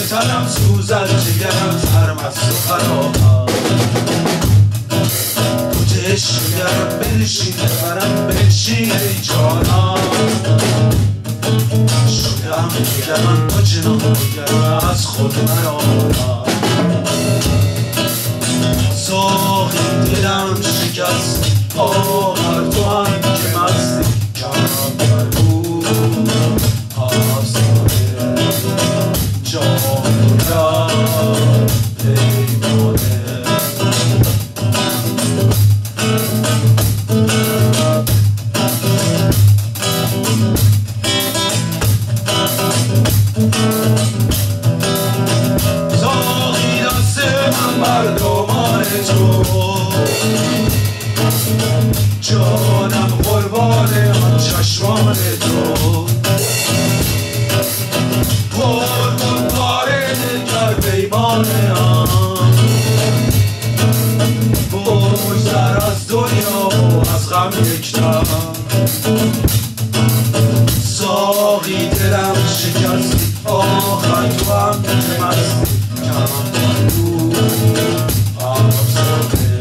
تنم سوزد جگرم سرمست و خراب تو عشقگرم بنشین برم بنشین ای جانم شدم دیگرم با جنان دیگرم از خود مرارم ساقی دلم شکست آخر تو هم که مستی کم برگو آسانه جان را پیمانه ساقی دست من بر دامان تو جانم قربان آن چشمان تو پر پاره دگر پیمان آن بگذر از دنیا و از غم یکدم ساقی دلم شکستی آخر تو هم که مستی کم برگو افسانه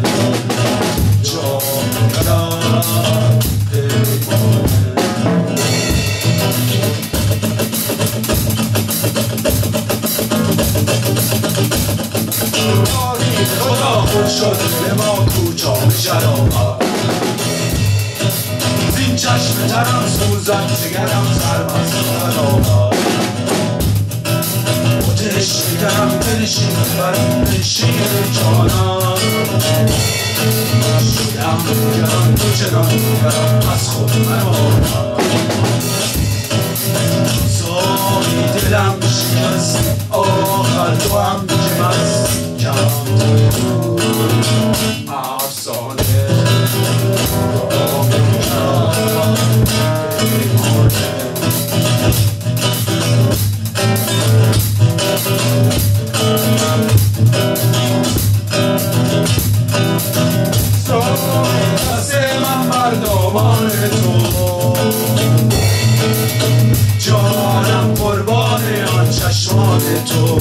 خدا خود شد به ما کوچا به شراب زین چشم ترم سوزد جگرم سرمست و خراب خودش دیگرم بنشین برم بنشین جانم شدم دیگرم تو چنان دیگرم از خود مرارم ساقی دلم شکست آخر تو هم که مست کم تو افسانه دامان تو جانم قربان آن چشمان تو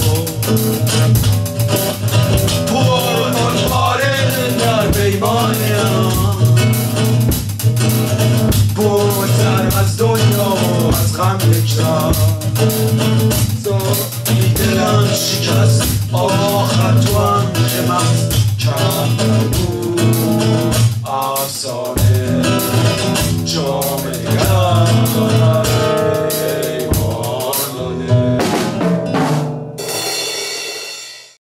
پر پاره در پیمان بگذر از دنیا و از غم یکدم ساقی دلم شکست آخر تو هم که مست کم